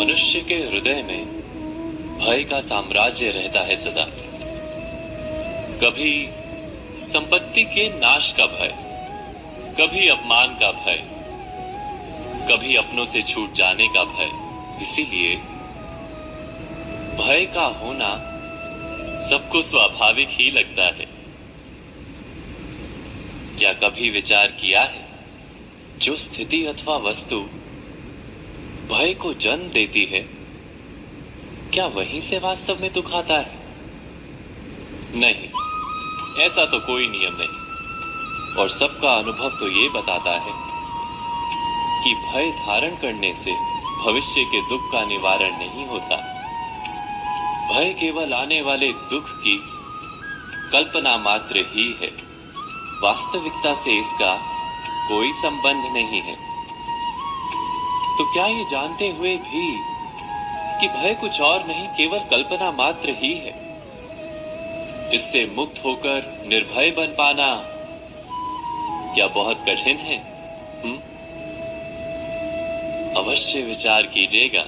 मनुष्य के हृदय में भय का साम्राज्य रहता है सदा। कभी संपत्ति के नाश का भय, कभी अपमान का भय, कभी अपनों से छूट जाने का भय। इसीलिए भय का होना सबको स्वाभाविक ही लगता है। क्या कभी विचार किया है, जो स्थिति अथवा वस्तु भय को जन्म देती है, क्या वहीं से वास्तव में दुख आता है? नहीं, ऐसा तो कोई नियम नहीं। और सबका अनुभव तो ये बताता है कि भय धारण करने से भविष्य के दुख का निवारण नहीं होता। भय केवल आने वाले दुख की कल्पना मात्र ही है। वास्तविकता से इसका कोई संबंध नहीं है। तो क्या ये जानते हुए भी कि भय कुछ और नहीं, केवल कल्पना मात्र ही है, इससे मुक्त होकर निर्भय बन पाना क्या बहुत कठिन है? अवश्य विचार कीजिएगा।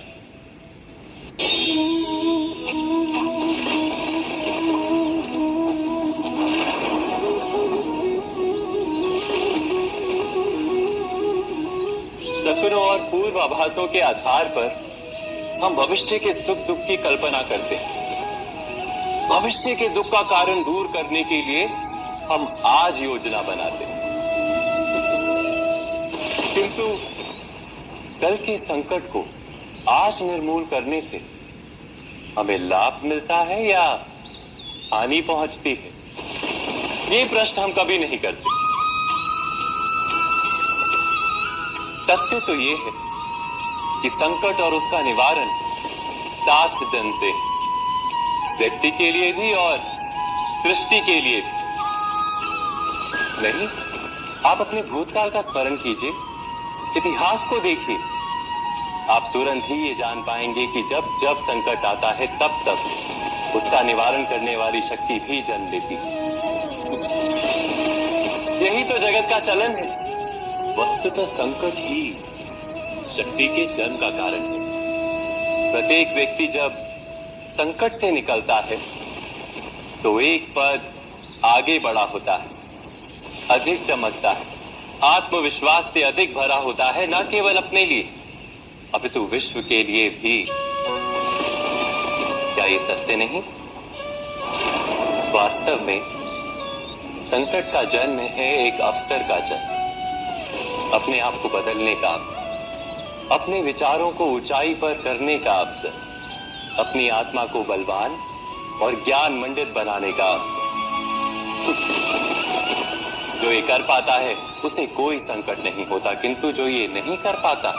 सपनों और पूर्वाभासों के आधार पर हम भविष्य के सुख दुख की कल्पना करते हैं। भविष्य के दुख का कारण दूर करने के लिए हम आज योजना बनाते हैं। किंतु कल के संकट को आज निर्मूल करने से हमें लाभ मिलता है या हानि पहुंचती है? ये प्रश्न हम कभी नहीं करते। सत्य तो ये है कि संकट और उसका निवारण सात जन से, व्यक्ति के लिए भी और सृष्टि के लिए भी। नहीं, आप अपने भूतकाल का स्मरण कीजिए, इतिहास को देखिए। आप तुरंत ही ये जान पाएंगे कि जब जब संकट आता है तब तब उसका निवारण करने वाली शक्ति भी जन्म लेती है। यही तो जगत का चलन है। वस्तुतः संकट ही शक्ति के जन्म का कारण है। प्रत्येक व्यक्ति जब संकट से निकलता है तो एक पद आगे बढ़ा होता है, अधिक चमकता है, आत्मविश्वास से अधिक भरा होता है, न केवल अपने लिए अपितु विश्व के लिए भी। क्या ये सत्य नहीं? वास्तव में संकट का जन्म है एक अवसर का जन्म, अपने आप को बदलने का, अपने विचारों को ऊंचाई पर करने का अवसर, अपनी आत्मा को बलवान और ज्ञान मंडित बनाने का अवसर। जो ये कर पाता है उसे कोई संकट नहीं होता, किंतु जो ये नहीं कर पाता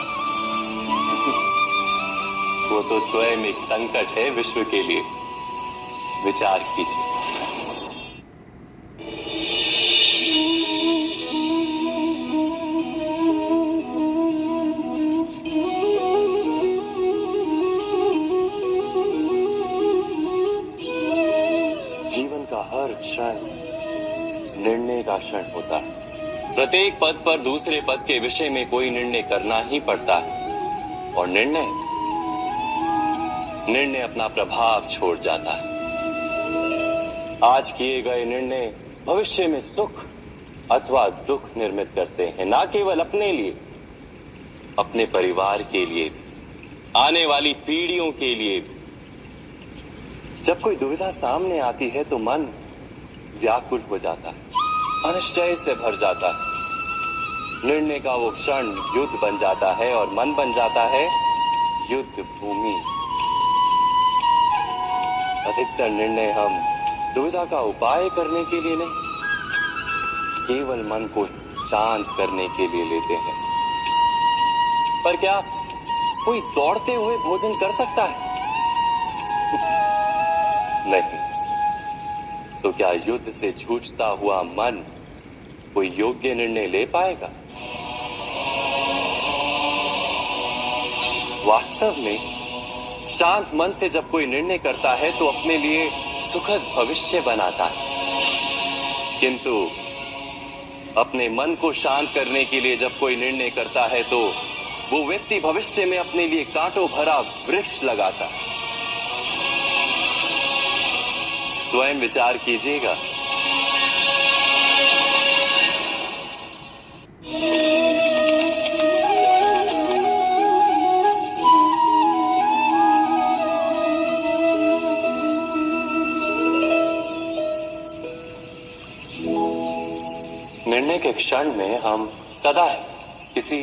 वो तो स्वयं एक संकट है विश्व के लिए। विचार कीजिए। जीवन का हर क्षण निर्णय का क्षण होता है। प्रत्येक पद पर दूसरे पद के विषय में कोई निर्णय करना ही पड़ता है, और निर्णय अपना प्रभाव छोड़ जाता है। आज किए गए निर्णय भविष्य में सुख अथवा दुख निर्मित करते हैं, ना केवल अपने लिए, अपने परिवार के लिए भी, आने वाली पीढ़ियों के लिए भी। जब कोई दुविधा सामने आती है तो मन व्याकुल हो जाता है, अनिश्चय से भर जाता है। निर्णय का वो क्षण युद्ध बन जाता है और मन बन जाता है युद्ध भूमि। अधिकतर निर्णय हम दुविधा का उपाय करने के लिए नहीं, केवल मन को शांत करने के लिए लेते हैं। पर क्या कोई दौड़ते हुए भोजन कर सकता है? नहीं। तो क्या युद्ध से जूझता हुआ मन कोई योग्य निर्णय ले पाएगा? वास्तव में शांत मन से जब कोई निर्णय करता है तो अपने लिए सुखद भविष्य बनाता है, किंतु अपने मन को शांत करने के लिए जब कोई निर्णय करता है तो वो व्यक्ति भविष्य में अपने लिए कांटों भरा वृक्ष लगाता है। स्वयं विचार कीजिएगा। निर्णय के क्षण में हम सदा किसी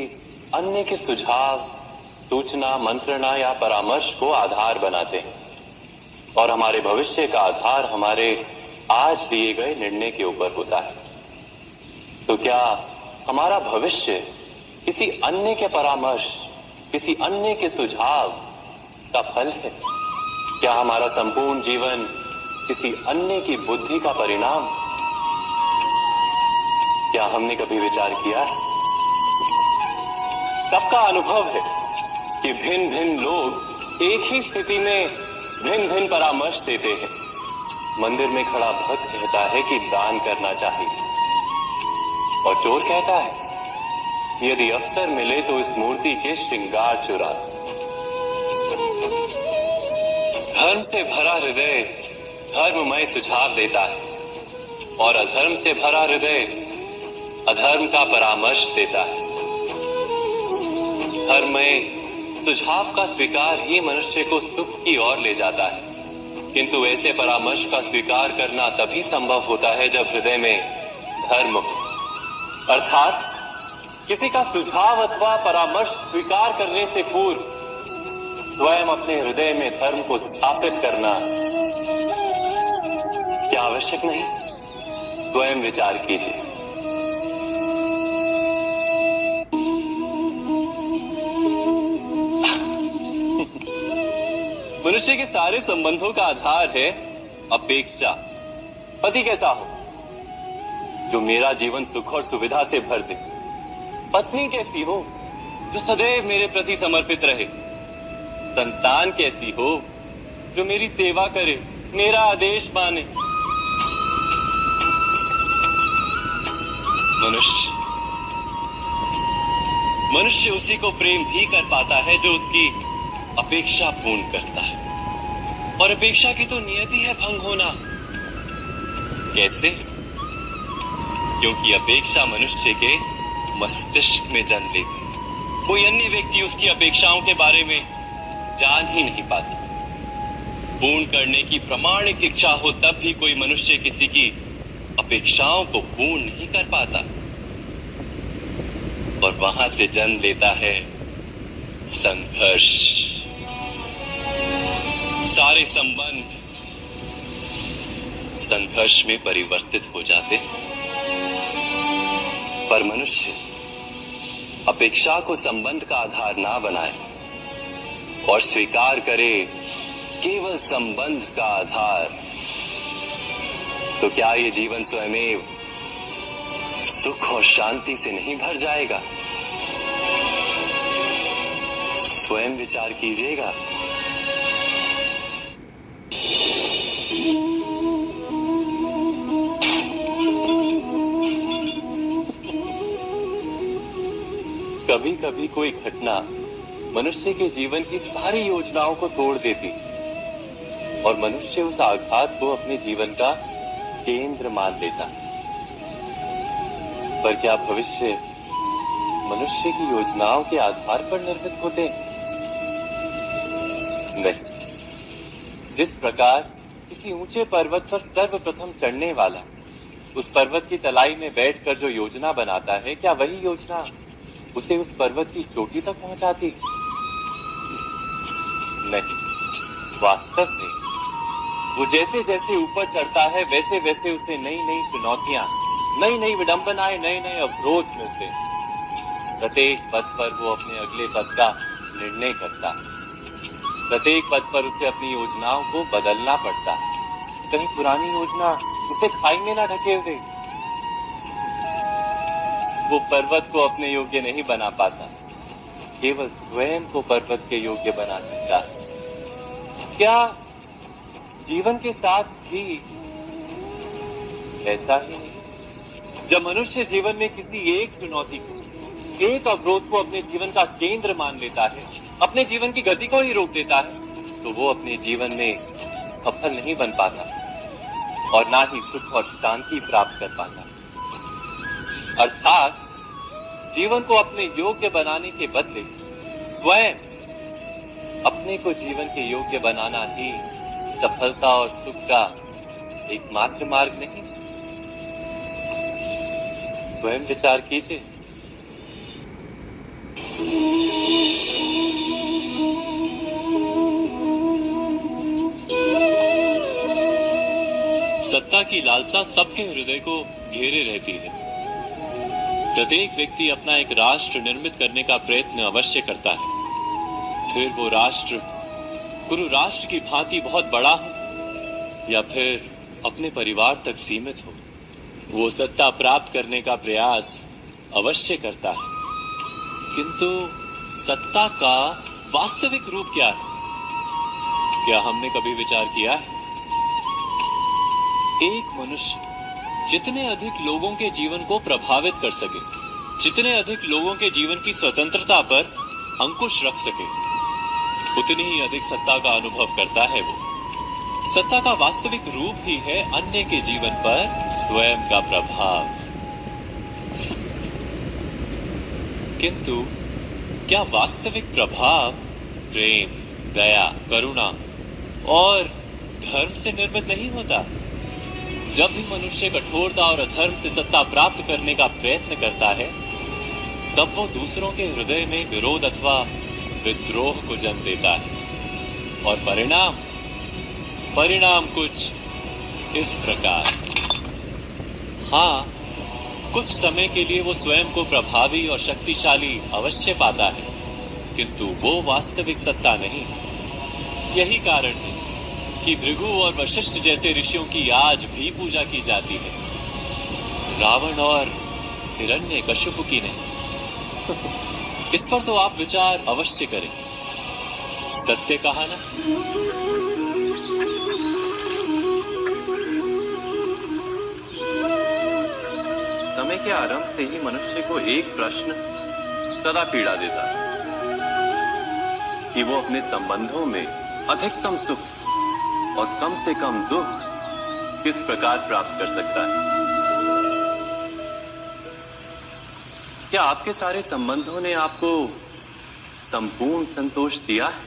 अन्य के सुझाव, सूचना, मंत्रणा या परामर्श को आधार बनाते हैं और हमारे भविष्य का आधार हमारे आज दिए गए निर्णय के ऊपर होता है। तो क्या हमारा भविष्य किसी अन्य के परामर्श, किसी अन्य के सुझाव का फल है? क्या हमारा संपूर्ण जीवन किसी अन्य की बुद्धि का परिणाम? क्या हमने कभी विचार किया है? सबका अनुभव है कि भिन्न भिन्न लोग एक ही स्थिति में भिन्न भिन्न परामर्श देते हैं। मंदिर में खड़ा भक्त कहता है कि दान करना चाहिए और चोर कहता है यदि अवसर मिले तो इस मूर्ति के श्रृंगार चुरा। धर्म से भरा हृदय धर्ममय सुझाव देता है और अधर्म से भरा हृदय अधर्म का परामर्श देता है। धर्ममय सुझाव का स्वीकार ही मनुष्य को सुख की ओर ले जाता है, किंतु ऐसे परामर्श का स्वीकार करना तभी संभव होता है जब हृदय में धर्म हो। अर्थात किसी का सुझाव अथवा परामर्श स्वीकार करने से पूर्व स्वयं अपने हृदय में धर्म को स्थापित करना क्या आवश्यक नहीं? स्वयं विचार कीजिए। मनुष्य के सारे संबंधों का आधार है अपेक्षा। पति कैसा हो जो मेरा जीवन सुख और सुविधा से भर दे? पत्नी कैसी हो जो सदैव मेरे प्रति समर्पित रहे? संतान कैसी हो जो मेरी सेवा करे, मेरा आदेश माने? मनुष्य उसी को प्रेम भी कर पाता है जो उसकी अपेक्षा पूर्ण करता है, और अपेक्षा की तो नियति है भंग होना। कैसे? क्योंकि अपेक्षा मनुष्य के मस्तिष्क में जन्म लेती है। कोई अन्य व्यक्ति उसकी अपेक्षाओं के बारे में जान ही नहीं पाता। पूर्ण करने की प्रामाणिक इच्छा हो तब भी कोई मनुष्य किसी की अपेक्षाओं को पूर्ण नहीं कर पाता, और वहां से जन्म लेता है संघर्ष। सारे संबंध संघर्ष में परिवर्तित हो जाते, पर मनुष्य अपेक्षा को संबंध का आधार ना बनाए और स्वीकार करे केवल संबंध का आधार, तो क्या ये जीवन स्वयमेव सुख और शांति से नहीं भर जाएगा? स्वयं विचार कीजिएगा। कभी कभी कोई घटना मनुष्य के जीवन की सारी योजनाओं को तोड़ देती और मनुष्य उस आघात को अपने जीवन का केंद्र मान लेता। पर क्या भविष्य मनुष्य की योजनाओं के आधार पर निर्मित होते हैं? नहीं। जिस प्रकार किसी ऊंचे पर्वत पर सर्वप्रथम चढ़ने वाला उस पर्वत की तलाई में बैठकर जो योजना बनाता है, क्या वही योजना उसे उस पर्वत की चोटी तक पहुंचाती? नहीं, वास्तव में वो जैसे जैसे ऊपर चढ़ता है वैसे वैसे उसे नई नई चुनौतियां, नई नई विडंबनाएं, नए नए अवरोध मिलते हैं। प्रत्येक पद पर वो अपने अगले पद का निर्णय करता है। प्रत्येक पद पर उसे अपनी योजनाओं को बदलना पड़ता है। कहीं पुरानी योजना उसे खाई में ना ढकेल दे। वो पर्वत को अपने योग्य नहीं बना पाता, केवल स्वयं को पर्वत के योग्य बना सकता है। क्या जीवन के साथ भी ऐसा ही नहीं? जब मनुष्य जीवन में किसी एक चुनौती को, एक अवरोध को अपने जीवन का केंद्र मान लेता है, अपने जीवन की गति को ही रोक देता है, तो वो अपने जीवन में सफल नहीं बन पाता और ना ही सुख और शांति प्राप्त कर पाता। अर्थात जीवन को अपने योग्य बनाने के बदले स्वयं अपने को जीवन के योग्य बनाना ही सफलता और सुख का एकमात्र मार्ग नहीं। स्वयं विचार कीजिए। सत्ता की लालसा सबके हृदय को घेरे रहती है। प्रत्येक व्यक्ति अपना एक राष्ट्र निर्मित करने का प्रयत्न अवश्य करता है। फिर वो राष्ट्र गुरु राष्ट्र की भांति बहुत बड़ा हो या फिर अपने परिवार तक सीमित हो, वो सत्ता प्राप्त करने का प्रयास अवश्य करता है। किंतु सत्ता का वास्तविक रूप क्या है? क्या हमने कभी विचार किया है? एक मनुष्य जितने अधिक लोगों के जीवन को प्रभावित कर सके, जितने अधिक लोगों के जीवन की स्वतंत्रता पर अंकुश रख सके, उतनी ही अधिक सत्ता का अनुभव करता है वो। सत्ता का वास्तविक रूप ही है अन्य के जीवन पर स्वयं का प्रभाव। किंतु क्या वास्तविक प्रभाव प्रेम, दया, करुणा और धर्म से निर्मित नहीं होता? जब भी मनुष्य कठोरता और अधर्म से सत्ता प्राप्त करने का प्रयत्न करता है, तब वो दूसरों के हृदय में विरोध अथवा विद्रोह को जन्म देता है। और परिणाम कुछ इस प्रकार। हाँ, कुछ समय के लिए वो स्वयं को प्रभावी और शक्तिशाली अवश्य पाता है, किंतु वो वास्तविक सत्ता नहीं। यही कारण है कि भृगु और वशिष्ठ जैसे ऋषियों की आज भी पूजा की जाती है, रावण और हिरण्यकशिपु की नहीं। इस पर तो आप विचार अवश्य करें। सत्य कहा ना? समय के आरंभ से ही मनुष्य को एक प्रश्न सदा पीड़ा देता है कि वो अपने संबंधों में अधिकतम सुख और कम से कम दुख किस प्रकार प्राप्त कर सकता है। क्या आपके सारे संबंधों ने आपको संपूर्ण संतोष दिया है?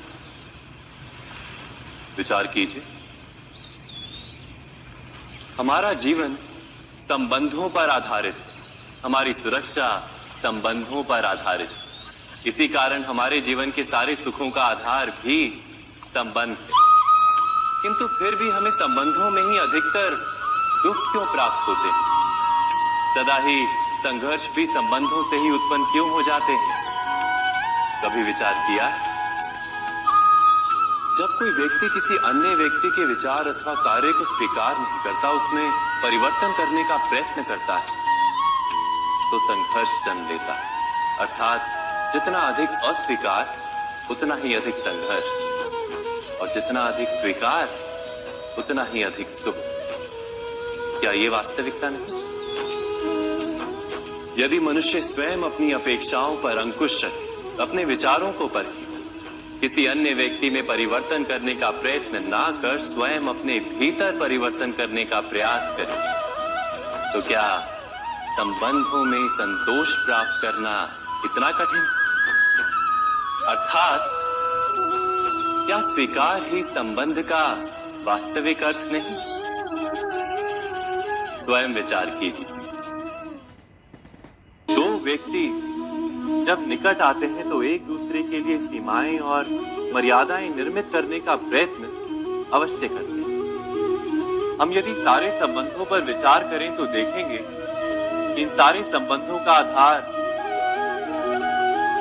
विचार कीजिए। हमारा जीवन संबंधों पर आधारित है, हमारी सुरक्षा संबंधों पर आधारित है। इसी कारण हमारे जीवन के सारे सुखों का आधार भी संबंध है। किंतु फिर भी हमें संबंधों में ही अधिकतर दुख क्यों प्राप्त होते हैं? सदा ही संघर्ष भी संबंधों से ही उत्पन्न क्यों हो जाते हैं? कभी विचार किया है? जब कोई व्यक्ति किसी अन्य व्यक्ति के विचार अथवा कार्य को स्वीकार नहीं करता, उसमें परिवर्तन करने का प्रयत्न करता है, तो संघर्ष जन्म लेता है। अर्थात जितना अधिक अस्वीकार उतना ही अधिक संघर्ष, और जितना अधिक स्वीकार उतना ही अधिक सुख। क्या ये वास्तविकता नहीं? यदि मनुष्य स्वयं अपनी अपेक्षाओं पर अंकुश रखे, अपने विचारों को परखे, किसी अन्य व्यक्ति में परिवर्तन करने का प्रयत्न ना कर स्वयं अपने भीतर परिवर्तन करने का प्रयास करे, तो क्या संबंधों में संतोष प्राप्त करना इतना कठिन? अर्थात क्या स्वीकार ही संबंध का वास्तविक अर्थ नहीं? स्वयं विचार कीजिए। दो व्यक्ति जब निकट आते हैं तो एक दूसरे के लिए सीमाएं और मर्यादाएं निर्मित करने का प्रयत्न अवश्य करते हैं। हम यदि सारे संबंधों पर विचार करें तो देखेंगे कि इन सारे संबंधों का आधार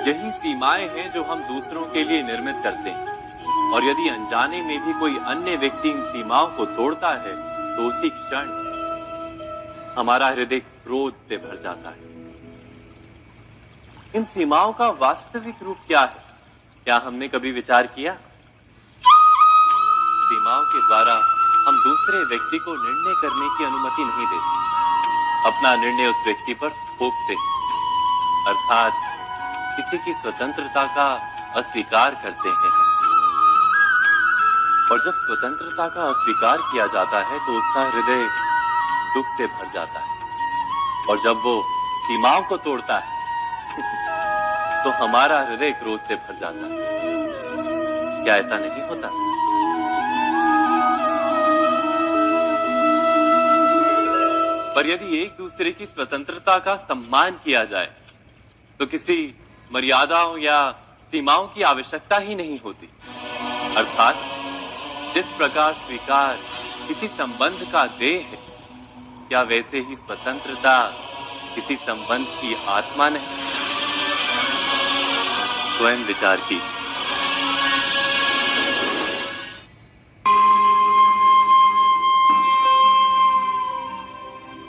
यही सीमाएं हैं जो हम दूसरों के लिए निर्मित करते हैं। और यदि अनजाने में भी कोई अन्य व्यक्ति इन सीमाओं को तोड़ता है तो उसी क्षण हमारा हृदय क्रोध से भर जाता है। इन सीमाओं का वास्तविक रूप क्या है? क्या हमने कभी विचार किया? सीमाओं के द्वारा हम दूसरे व्यक्ति को निर्णय करने की अनुमति नहीं देते, अपना निर्णय उस व्यक्ति पर थोपते, अर्थात किसी की स्वतंत्रता का अस्वीकार करते हैं। और जब स्वतंत्रता का अस्वीकार किया जाता है तो उसका हृदय दुख से भर जाता है, और जब वो सीमाओं को तोड़ता है तो हमारा हृदय क्रोध से भर जाता है। क्या ऐसा नहीं होता? पर यदि एक दूसरे की स्वतंत्रता का सम्मान किया जाए तो किसी मर्यादाओं या सीमाओं की आवश्यकता ही नहीं होती। अर्थात जिस प्रकार स्वीकार किसी संबंध का देह है, क्या वैसे ही स्वतंत्रता किसी संबंध की आत्मा नहीं? स्वयं विचार कीजिए।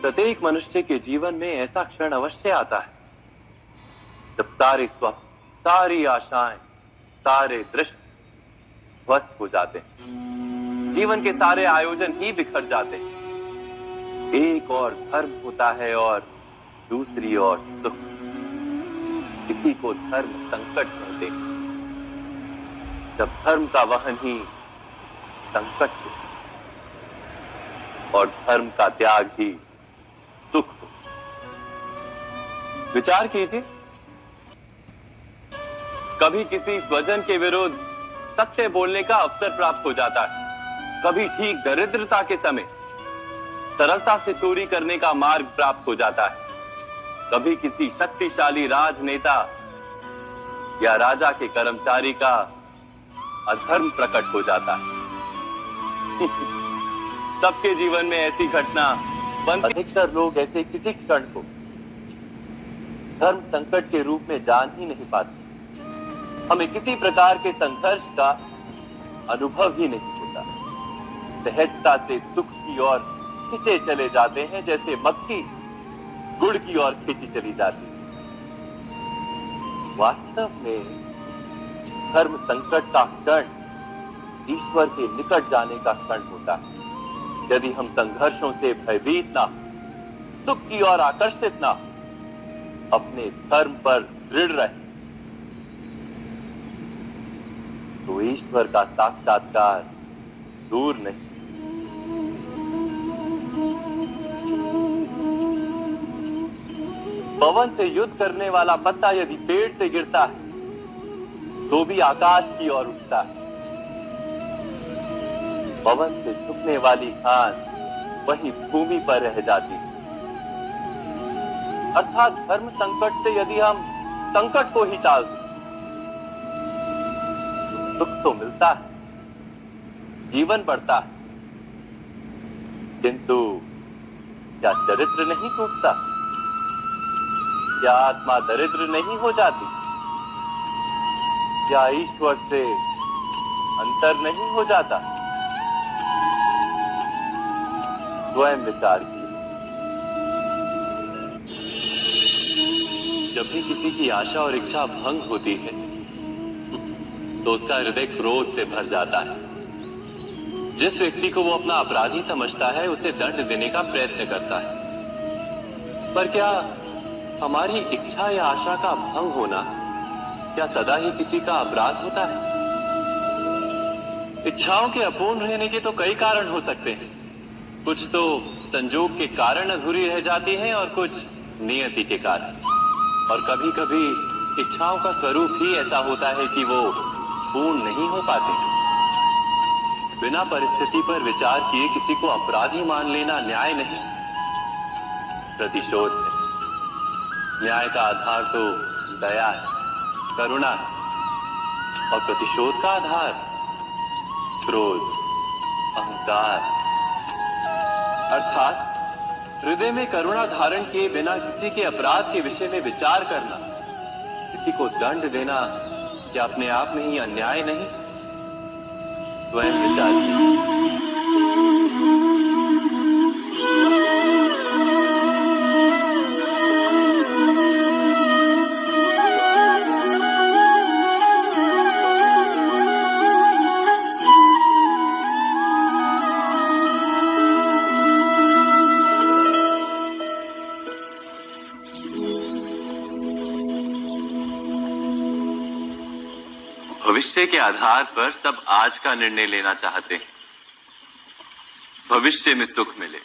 प्रत्येक मनुष्य के जीवन में ऐसा क्षण अवश्य आता है जब सारे स्वप्न, सारी आशाएं, सारे दृश्य ध्वस्त हो जाते हैं। जीवन के सारे आयोजन ही बिखर जाते हैं। एक और धर्म होता है और दूसरी ओर सुख। किसी को धर्म संकट होते हैं, जब धर्म का वहन ही संकट हो और धर्म का त्याग ही सुख हो। विचार कीजिए, कभी किसी स्वजन के विरुद्ध सत्य बोलने का अवसर प्राप्त हो जाता है, कभी ठीक दरिद्रता के समय सरलता से चोरी करने का मार्ग प्राप्त हो जाता है, कभी किसी शक्तिशाली राजनेता या राजा के कर्मचारी का अधर्म प्रकट हो जाता है। सबके जीवन में ऐसी घटना अधिकतर लोग ऐसे किसी क्षण को धर्म संकट के रूप में जान ही नहीं पाते। हमें किसी प्रकार के संघर्ष का अनुभव ही नहीं होता। सहजता से सुख की ओर खींचे चले जाते हैं, जैसे मक्खी गुड़ की ओर खींची चली जाती है। वास्तव में धर्म संकट का क्षण ईश्वर के निकट जाने का क्षण होता है। यदि हम संघर्षों से भयभीत ना, सुख की ओर आकर्षित ना, अपने धर्म पर दृढ़ रहे, तो ईश्वर का साक्षात्कार दूर नहीं। पवन से युद्ध करने वाला पत्ता यदि पेड़ से गिरता है तो भी आकाश की ओर उठता है। पवन से झुकने वाली घास वही भूमि पर रह जाती है। अर्थात धर्म संकट से यदि हम संकट को ही टाल दें, सुख तो मिलता है, जीवन बढ़ता है, किंतु क्या चरित्र नहीं टूटता? क्या आत्मा दरिद्र नहीं हो जाती? क्या ईश्वर से अंतर नहीं हो जाता? स्वयं विचार कीजिए। जब भी किसी की आशा और इच्छा भंग होती है तो उसका हृदय क्रोध से भर जाता है। जिस व्यक्ति को वो अपना अपराधी समझता है उसे दंड देने का प्रयत्न करता है। पर क्या हमारी इच्छा या आशा का भंग होना क्या सदा ही किसी का अपराध होता है? इच्छाओं के अपूर्ण रहने के तो कई कारण हो सकते हैं। कुछ तो संजोग के कारण अधूरी रह जाती हैं और कुछ नियति के कारण। और कभी कभी इच्छाओं का स्वरूप ही ऐसा होता है कि वो पूर्ण नहीं हो पाते। बिना परिस्थिति पर विचार किए किसी को अपराधी मान लेना न्याय नहीं, प्रतिशोध है। न्याय का आधार तो दया है, करुणा है, और प्रतिशोध का आधार क्रोध, अहंकार। अर्थात हृदय में करुणा धारण किए बिना किसी के अपराध के विषय में विचार करना, किसी को दंड देना, क्या अपने आप में ही अन्याय नहीं? स्वयं विचार कीजिए। भविष्य के आधार पर सब आज का निर्णय लेना चाहते हैं। भविष्य में सुख मिले,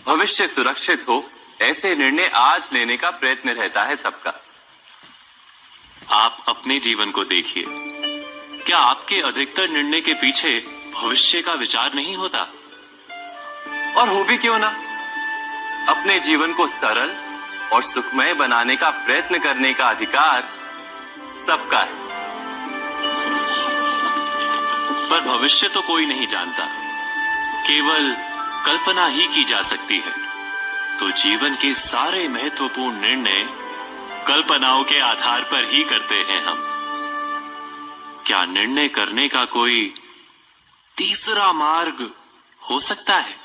भविष्य सुरक्षित हो, ऐसे निर्णय आज लेने का प्रयत्न रहता है सबका। आप अपने जीवन को देखिए, क्या आपके अधिकतर निर्णय के पीछे भविष्य का विचार नहीं होता? और हो भी क्यों ना, अपने जीवन को सरल और सुखमय बनाने का प्रयत्न करने का अधिकार सबका है। पर भविष्य तो कोई नहीं जानता, केवल कल्पना ही की जा सकती है। तो जीवन के सारे महत्वपूर्ण निर्णय कल्पनाओं के आधार पर ही करते हैं हम। क्या निर्णय करने का कोई तीसरा मार्ग हो सकता है?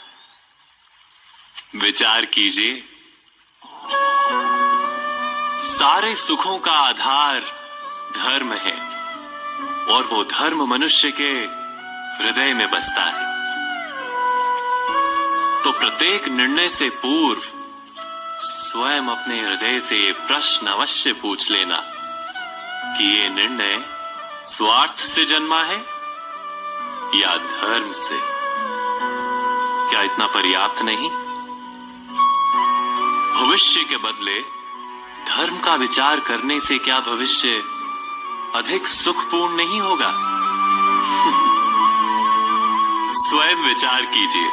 विचार कीजिए। सारे सुखों का आधार धर्म है, और वो धर्म मनुष्य के हृदय में बसता है। तो प्रत्येक निर्णय से पूर्व स्वयं अपने हृदय से ये प्रश्न अवश्य पूछ लेना कि ये निर्णय स्वार्थ से जन्मा है या धर्म से। क्या इतना पर्याप्त नहीं? भविष्य के बदले धर्म का विचार करने से क्या भविष्य अधिक सुखपूर्ण नहीं होगा? स्वयं विचार कीजिए।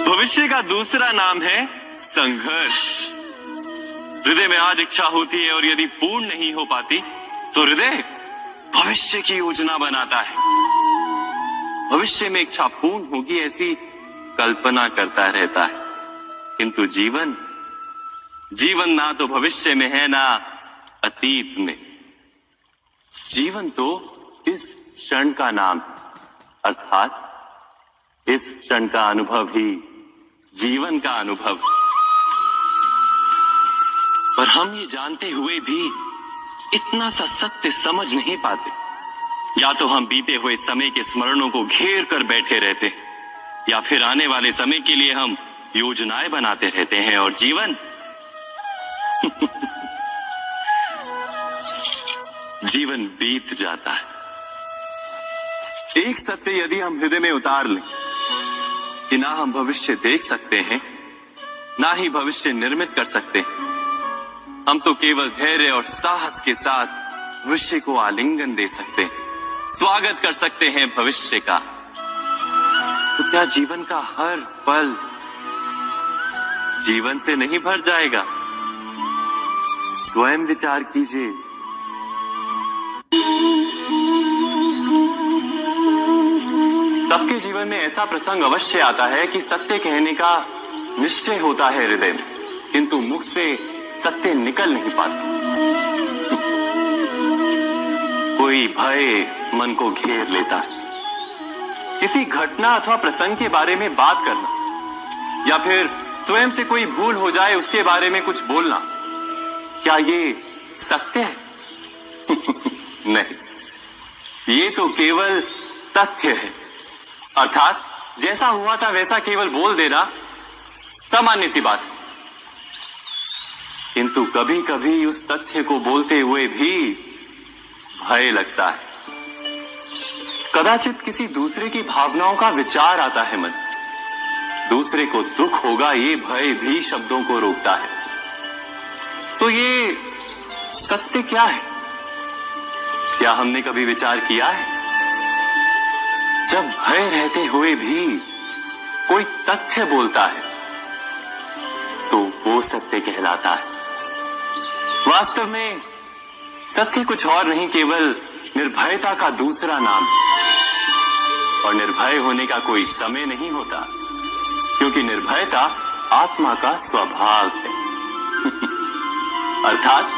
भविष्य का दूसरा नाम है संघर्ष। हृदय में आज इच्छा होती है और यदि पूर्ण नहीं हो पाती तो हृदय भविष्य की योजना बनाता है। भविष्य में इच्छा पूर्ण होगी ऐसी कल्पना करता रहता है, किंतु जीवन ना तो भविष्य में है ना अतीत में। जीवन तो इस क्षण का नाम, अर्थात इस क्षण का अनुभव ही जीवन का अनुभव। पर हम ये जानते हुए भी इतना सा सत्य समझ नहीं पाते। या तो हम बीते हुए समय के स्मरणों को घेर कर बैठे रहते, या फिर आने वाले समय के लिए हम योजनाएं बनाते रहते हैं, और जीवन जीवन बीत जाता है। एक सत्य यदि हम हृदय में उतार लें कि ना हम भविष्य देख सकते हैं, ना ही भविष्य निर्मित कर सकते हैं, हम तो केवल धैर्य और साहस के साथ भविष्य को आलिंगन दे सकते हैं, स्वागत कर सकते हैं भविष्य का। तो क्या जीवन का हर पल जीवन से नहीं भर जाएगा? स्वयं विचार कीजिए। सबके जीवन में ऐसा प्रसंग अवश्य आता है कि सत्य कहने का निश्चय होता है हृदय में, किंतु मुख से सत्य निकल नहीं पाता। कोई भय मन को घेर लेता है। किसी घटना अथवा प्रसंग के बारे में बात करना, या फिर स्वयं से कोई भूल हो जाए उसके बारे में कुछ बोलना, क्या ये सत्य है? नहीं, ये तो केवल तथ्य है। अर्थात जैसा हुआ था वैसा केवल बोल देना सामान्य सी बात है। किंतु कभी कभी उस तथ्य को बोलते हुए भी भय लगता है। कदाचित किसी दूसरे की भावनाओं का विचार आता है मन, दूसरे को दुख होगा ये भय भी शब्दों को रोकता है। तो ये सत्य क्या है? क्या हमने कभी विचार किया है? जब भय रहते हुए भी कोई तथ्य बोलता है तो वो सत्य कहलाता है। वास्तव में सत्य कुछ और नहीं, केवल निर्भयता का दूसरा नाम। और निर्भय होने का कोई समय नहीं होता, क्योंकि निर्भयता आत्मा का स्वभाव है। अर्थात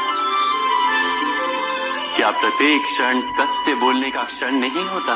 क्या प्रत्येक क्षण सत्य बोलने का क्षण नहीं होता?